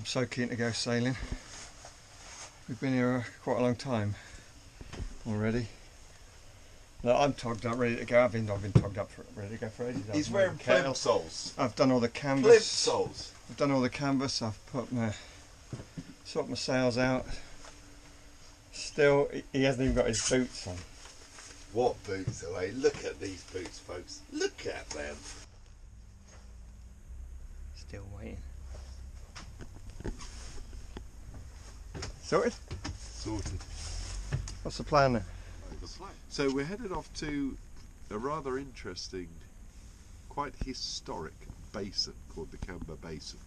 so keen to go sailing. We've been here quite a long time already. No, I'm togged up, ready to go. I've been togged up, ready to go for ages. He's wearing plimp soles. I've done all the canvas. Plimp soles. I've done all the canvas. I've put sorted my sails out. Still, he hasn't even got his boots on. What boots away? Look at these boots, folks. Look at them. Still waiting. Sorted? Sorted. What's the plan then? So we're headed off to a rather interesting, quite historic basin called the Camber Basin.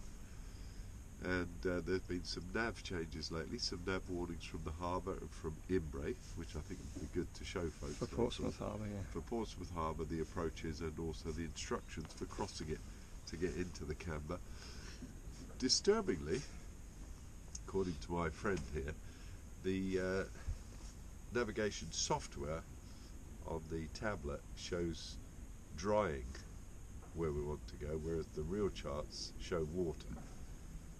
And there's been some nav changes lately, some nav warnings from the harbour and from Imbre, which I think would be good to show folks. For Portsmouth Harbour, yeah. For Portsmouth Harbour, the approaches and also the instructions for crossing it to get into the Camber. Disturbingly, according to my friend here, the navigation software on the tablet shows drying where we want to go, whereas the real charts show water.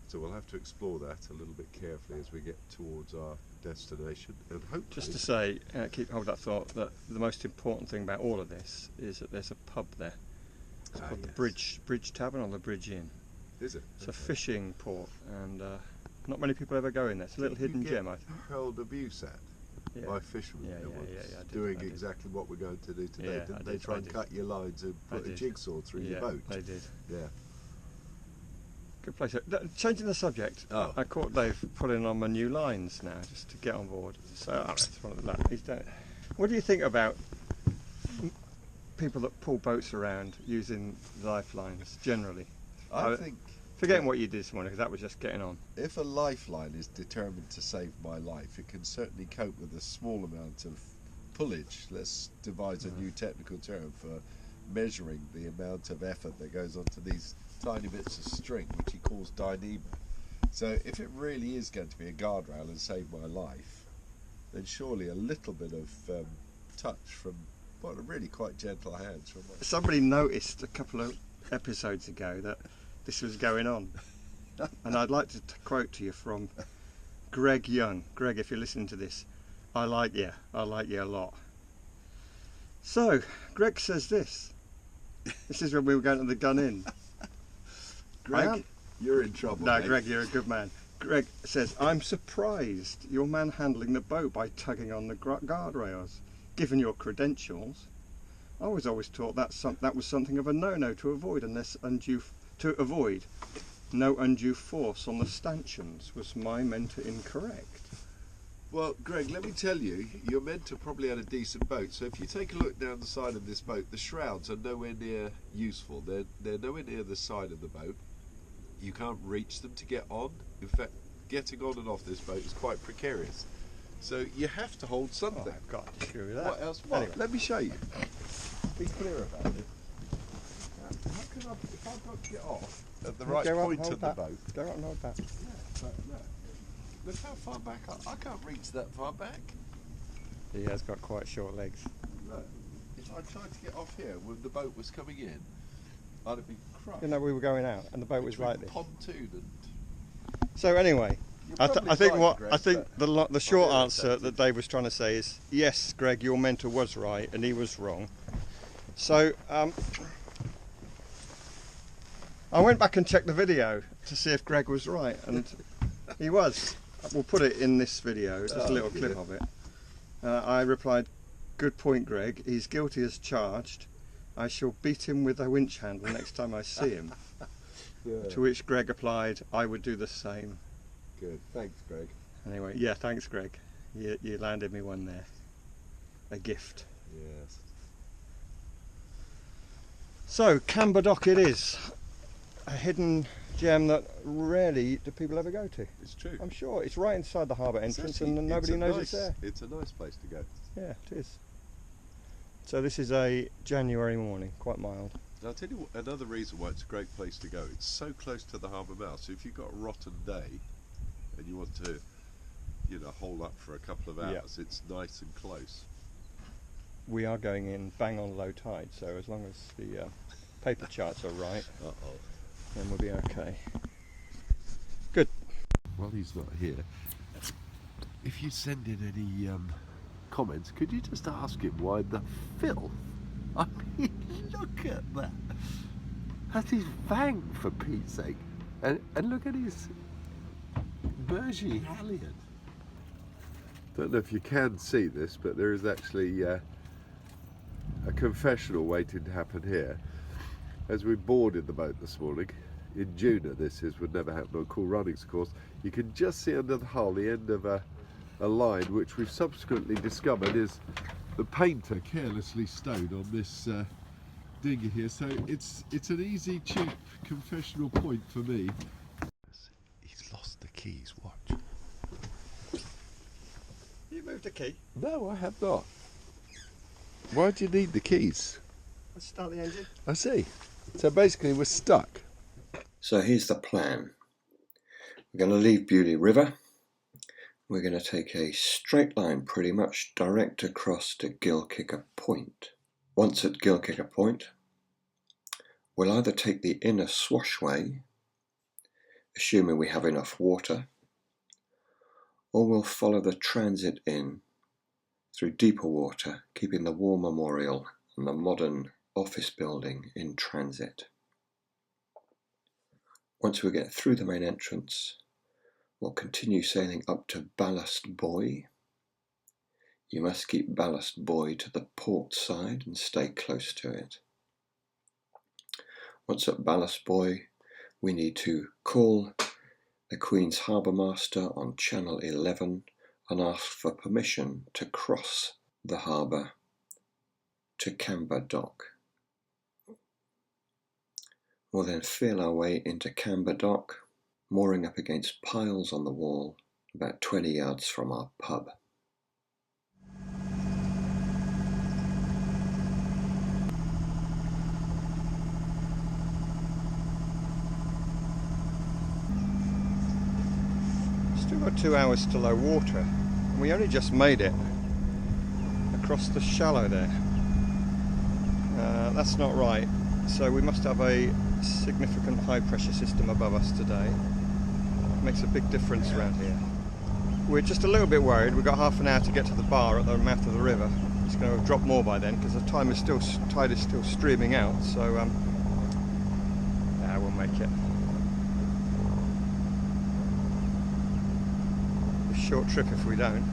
So we'll have to explore that a little bit carefully as we get towards our destination, and hopefully... Just to say, hold that thought, that the most important thing about all of this is that there's a pub there. It's called the Bridge Tavern, or the Bridge Inn. Is it? It's a fishing port, and not many people ever go in there. It's a little hidden gem, I think. Hurled abuse at by fishermen doing exactly what we're going to do today. Yeah, Didn't they try and cut your lines and put a jigsaw through your boat? They did. Yeah. Good place. Changing the subject, I caught Dave putting on my new lines now, just to get on board. So what do you think about people that pull boats around using lifelines generally? I think... Forgetting what you did this morning, because that was just getting on. If a lifeline is determined to save my life, it can certainly cope with a small amount of pullage. Let's devise a new technical term for measuring the amount of effort that goes onto these tiny bits of string, which he calls dynamo. So if it really is going to be a guardrail and save my life, then surely a little bit of touch from what are really quite gentle hands from somebody noticed a couple of episodes ago that this was going on, and I'd like to quote to you from Greg Young. Greg, if you're listening to this, I like you a lot. So Greg says this is when we were going to the Gun Inn. Greg, you're in trouble. No, mate. Greg, you're a good man. Greg says, I'm surprised you're manhandling the boat by tugging on the guardrails. Given your credentials, I was always taught that was something of a no-no to avoid, no undue force on the stanchions. Was my mentor incorrect? Well, Greg, let me tell you, your mentor probably had a decent boat, so if you take a look down the side of this boat, the shrouds are nowhere near useful. They're nowhere near the side of the boat. You can't reach them to get on. In fact, getting on and off this boat is quite precarious. So you have to hold something. Oh, I've got to screw with that. What else? What? Anyway. Let me show you. Be clear about it. How can if I've got to get off at the right point of the boat? Go on, hold that. Yeah, but look how far back I can't reach that far back. He has got quite short legs. Look, if I tried to get off here when the boat was coming in, I'd have been crushed. You know, we were going out, and the boat was like this. Pontoon and... So anyway, I think the short answer that Dave was trying to say is yes, Greg, your mentor was right and he was wrong. So I went back and checked the video to see if Greg was right, and he was. We'll put it in this video, just a little clip of it. I replied, good point, Greg, he's guilty as charged. I shall beat him with a winch handle next time I see him. To which Greg replied, I would do the same. Good, thanks, Greg. Anyway, yeah, thanks, Greg. You landed me one there. A gift. Yes. So, Camber Dock it is. A hidden gem that rarely do people ever go to. It's true. I'm sure. It's right inside the harbour entrance and nobody knows it's there. It's a nice place to go. Yeah, it is. So this is a January morning, quite mild. I'll tell you another reason why it's a great place to go. It's so close to the harbour mouth, so if you've got a rotten day and you want to, hole up for a couple of hours, it's nice and close. We are going in bang on low tide, so as long as the paper charts are right, then we'll be okay. Good. while he's not here, if you send in any comments, could you just ask him why the filth? I mean, look at that. That's his fang, for Pete's sake. And look at his Bergy Hallion. Don't know if you can see this, but there is actually a confessional waiting to happen here. As we boarded the boat this morning, in Juna this is, would never happen on cool runnings of course, you can just see under the hull the end of a line which we've subsequently discovered is the painter carelessly stowed on this dinghy here. So it's an easy, cheap confessional point for me. He's lost the keys, watch. You moved a key? No, I have not. Why do you need the keys? Let's start the engine. I see. So basically we're stuck. So here's the plan. We're going to leave Beaulieu River. We're going to take a straight line pretty much direct across to Gilkicker Point. Once at Gilkicker Point, we'll either take the inner swashway, assuming we have enough water, or we'll follow the transit in through deeper water, keeping the War Memorial and the modern office building in transit. Once we get through the main entrance, we'll continue sailing up to Ballast Buoy. You must keep Ballast Buoy to the port side and stay close to it. Once at Ballast Buoy, we need to call the Queen's Harbour Master on Channel 11 and ask for permission to cross the harbour to Camber Dock. We'll then feel our way into Camber Dock, mooring up against piles on the wall about 20 yards from our pub. Still got 2 hours to low water, and we only just made it across the shallow there. That's not right, so we must have a significant high pressure system above us today. Makes a big difference around here. We're just a little bit worried. We've got half an hour to get to the bar at the mouth of the river. It's going to have dropped more by then because the tide is still streaming out, so yeah, we'll make it. A short trip if we don't.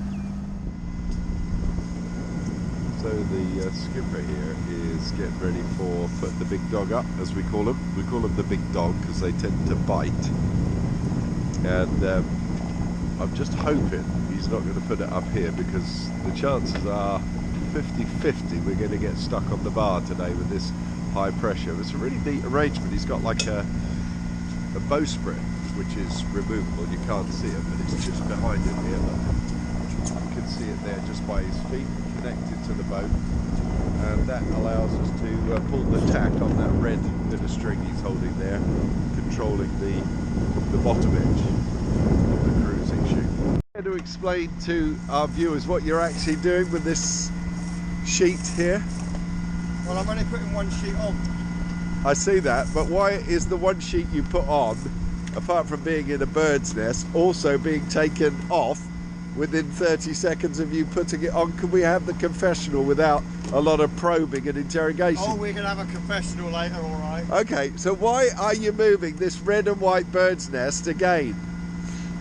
So the skipper here is getting ready for putting the big dog up, as we call him. We call him the big dog because they tend to bite. And I'm just hoping he's not going to put it up here, because the chances are 50-50 we're going to get stuck on the bar today with this high pressure. It's a really neat arrangement. He's got like a bowsprit which is removable. You can't see it, but it's just behind him here. You can see it there just by his feet, connected to the boat, and that allows us to pull the tack on that red bit of string he's holding there, controlling the bottom edge of the cruising chute. I'm going to explain to our viewers what you're actually doing with this sheet here. Well, I'm only putting one sheet on. I see that, but why is the one sheet you put on, apart from being in a bird's nest, also being taken off within 30 seconds of you putting it on? Can we have the confessional without a lot of probing and interrogation? Oh, we're going to have a confessional later, all right. Okay, so why are you moving this red and white bird's nest again?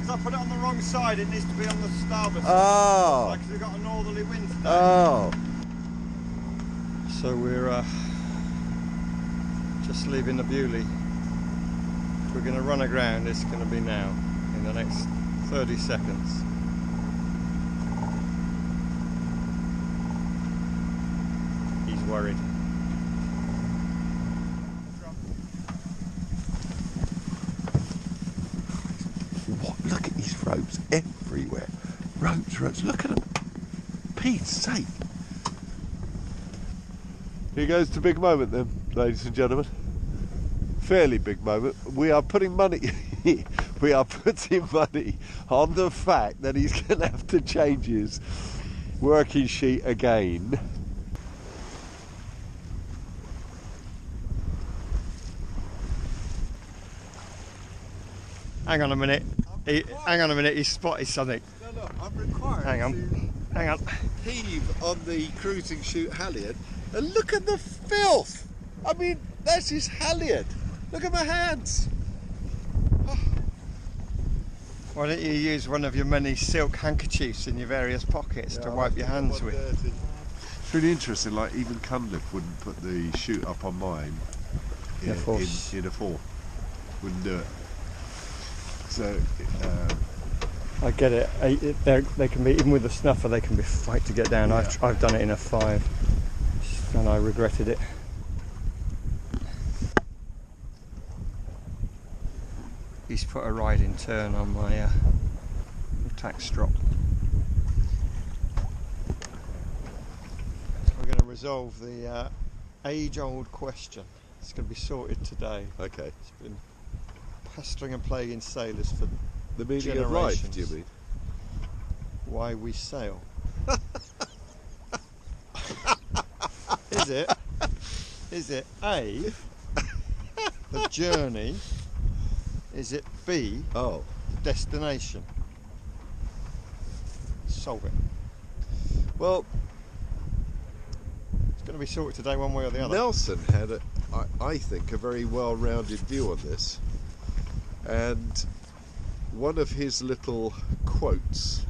Because I put it on the wrong side. It needs to be on the starboard side. Oh. Because we've got a northerly wind today. Oh. So we're just leaving the Beaulieu. If we're going to run aground, it's going to be now, in the next 30 seconds. He's worried. What? Look at these ropes everywhere. Ropes. Look at them. Pete's sake. Here goes the big moment then, ladies and gentlemen. Fairly big moment. We are putting money on the fact that he's going to have to change his working sheet again. Hang on a minute. Hang on a minute, he's spotted something. No, look, I'm required Hang on. to Hang on. heave on the cruising chute halyard, and look at the filth. I mean, that's his halyard. Look at my hands. Why don't you use one of your many silk handkerchiefs in your various pockets to wipe your hands with? It's really interesting, like even Cunliffe wouldn't put the chute up on mine in a four. Wouldn't do it. So, I get it. They can be, even with the snuffer, they can be fight to get down. Yeah. I've done it in a 5 and I regretted it. He's put a riding turn on my attack strop. We're going to resolve the age-old question. It's going to be sorted today. okay. It's been pestering and plaguing sailors for The meaning of life, generations. do you mean? Why we sail. Is it A, the journey? Is it B, Oh, the destination? Solve it. well, It's going to be sorted today one way or the other. Nelson had, I think, a very well-rounded view on this. And one of his little quotes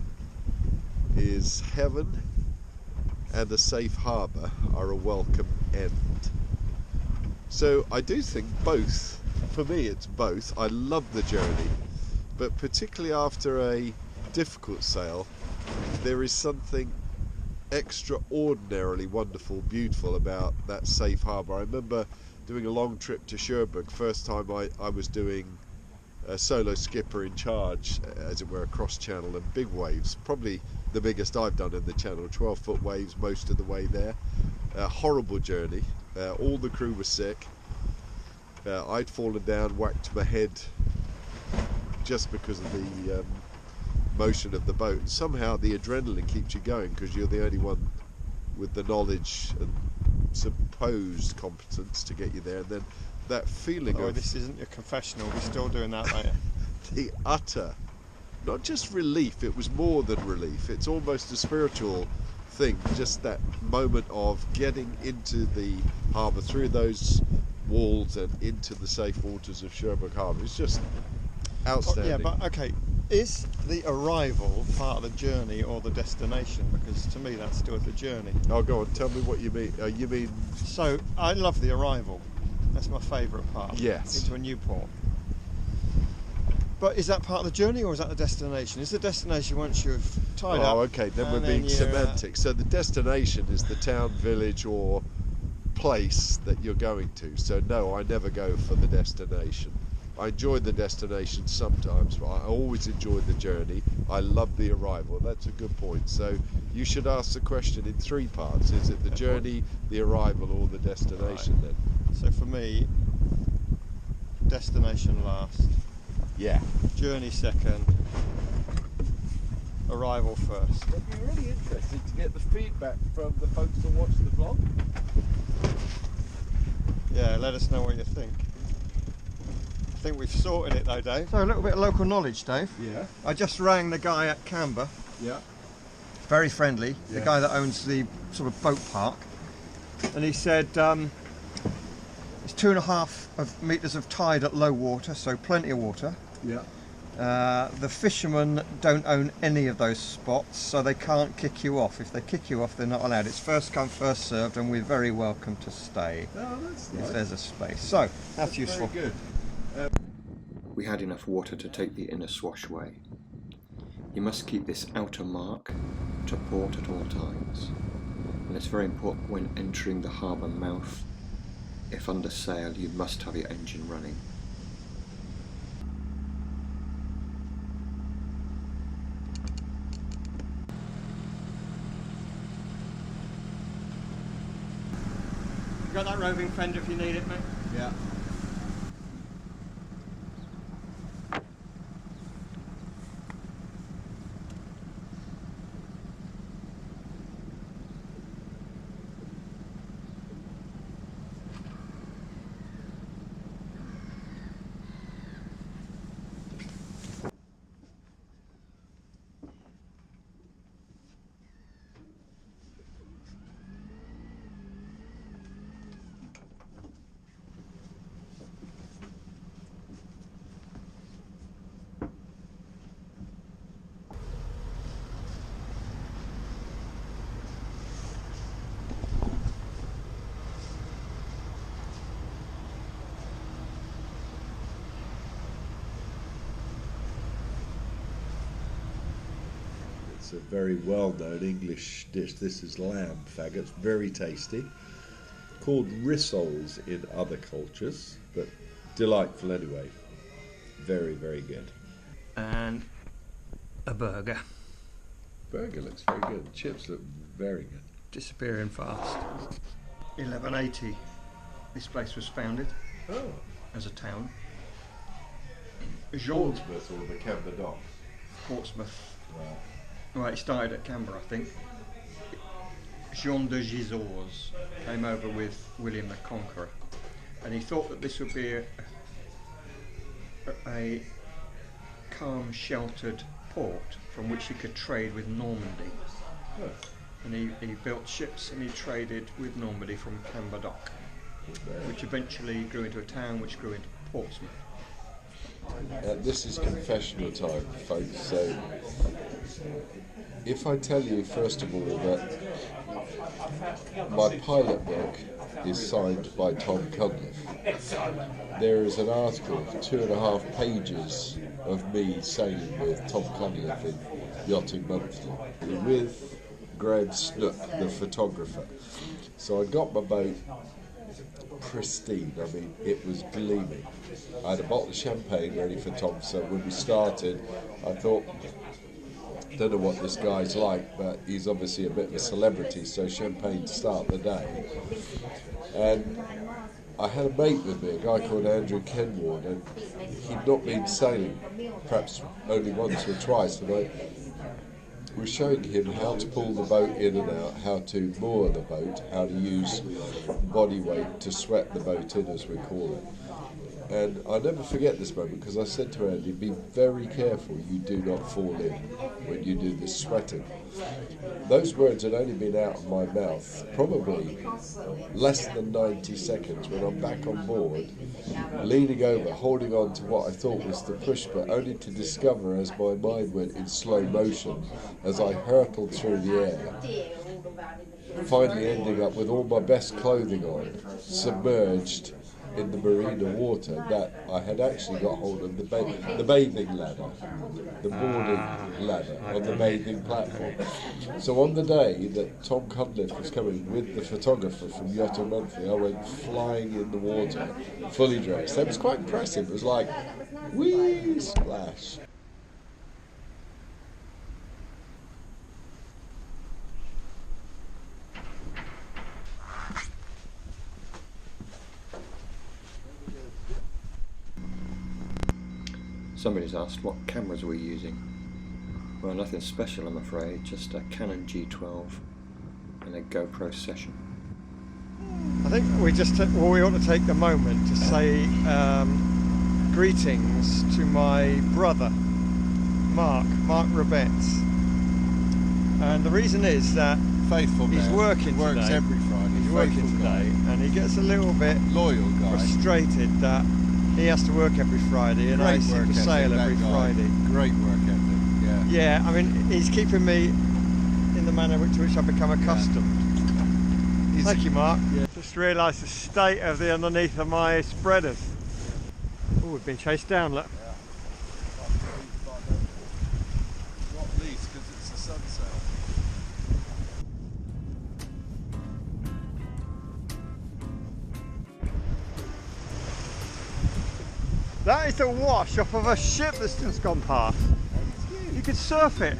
is, "Heaven and a safe harbour are a welcome end." So I do think both, for me it's both. I love the journey, but particularly after a difficult sail, there is something extraordinarily wonderful, beautiful about that safe harbour. I remember doing a long trip to Cherbourg, first time I was doing a solo skipper in charge, as it were, across channel, and big waves, probably the biggest I've done in the channel, 12-foot waves most of the way there. A horrible journey. All the crew was sick. I'd fallen down, whacked my head just because of the motion of the boat, and somehow the adrenaline keeps you going because you're the only one with the knowledge and supposed competence to get you there. And then that feeling of this isn't your confessional, we're still doing that later. the utter, not just relief, it was more than relief, it's almost a spiritual thing, just that moment of getting into the harbour, through those walls and into the safe waters of Cherbourg Harbour. It's just outstanding. Yeah, but okay, is the arrival part of the journey or the destination? Because to me that's still the journey. Oh, go on, tell me what you mean. You mean So I love the arrival. That's my favourite part. Yes. Into a new port. But is that part of the journey or is that the destination? Is the destination once you've tied up? Oh, okay, then we're and being you're, semantic. So the destination is the town, village or place that you're going to. So no, I never go for the destination. I enjoy the destination sometimes, but I always enjoy the journey. I love the arrival. That's a good point. So you should ask the question in 3 parts. Is it the journey, the arrival, or the destination then? So for me, destination last, Yeah. journey second, arrival first. It'd be really interesting to get the feedback from the folks that watch the vlog. Yeah, let us know what you think. I think we've sorted it though, Dave. So a little bit of local knowledge, Dave. Yeah. I just rang the guy at Camber, Yeah. very friendly, the Yeah. guy that owns the sort of boat park, and he said it's 2.5 metres of tide at low water, so plenty of water. Yeah. The fishermen don't own any of those spots, so they can't kick you off. If they kick you off, they're not allowed. It's first come, first served, and we're very welcome to stay Oh, that's if nice. there's a space. So that's useful. Very good. We had enough water to take the inner swashway. You must keep this outer mark to port at all times, and it's very important when entering the harbour mouth. If under sail, you must have your engine running. You got that roving fender if you need it, mate? Yeah. It's a very well-known English dish. This is lamb faggots, very tasty. Called rissoles in other cultures, but delightful anyway. Very, very good. And a burger. Burger looks very good. Chips look very good. Disappearing fast. 1180, this place was founded as a town. Portsmouth or the Camber dock? Portsmouth. Right, it started at Camber, I think. Jean de Gisors came over with William the Conqueror, and he thought that this would be a calm, sheltered port from which he could trade with Normandy. Oh. And he built ships and he traded with Normandy from Camber Dock, which eventually grew into a town, which grew into Portsmouth. This is confessional time, folks, so if I tell you first of all that my pilot book is signed by Tom Cunliffe, there is an article of 2.5 pages of me sailing with Tom Cunliffe in Yachting Monthly with Graham Snook, the photographer. So I got my boat pristine. I mean, it was gleaming. I had a bottle of champagne ready for Tom, so when we started, I thought, don't know what this guy's like, but he's obviously a bit of a celebrity, so champagne to start the day. And I had a mate with me, a guy called Andrew Kenward, and he'd not been sailing, perhaps only once or twice, and I was showing him how to pull the boat in and out, how to moor the boat, how to use body weight to sweat the boat in, as we call it. And I'll never forget this moment, because I said to Andy, be very careful you do not fall in when you do this sweating. Those words had only been out of my mouth probably less than 90 seconds when I'm back on board, leaning over, holding on to what I thought was the push, but only to discover as my mind went in slow motion as I hurtled through the air, finally ending up with all my best clothing on, submerged in the marina water, that I had actually got hold of the bathing ladder, the boarding ladder on the bathing platform. So on the day that Tom Cunliffe was coming with the photographer from Yachting Monthly, I went flying in the water, fully dressed. It was quite impressive. It was like, whee, splash. Somebody's asked what cameras we're using. Well, nothing special, I'm afraid, just a Canon G12 and a GoPro Session. I think we ought to take the moment to say greetings to my brother, Mark Roberts. And the reason is that Faithful he's man. working Works today. every Friday. He's working today, and he gets a little bit Loyal guy. frustrated that he has to work every Friday, and I seem to sail every Friday. Great work ethic, yeah. Yeah, I mean, he's keeping me in the manner to which I've become accustomed. Thank you, Mark. Yeah. Just realised the state of the underneath of my spreaders. Oh, we've been chased down, look. Not least because it's a sunset. That is the wash off of a ship that's just gone past. You could surf it.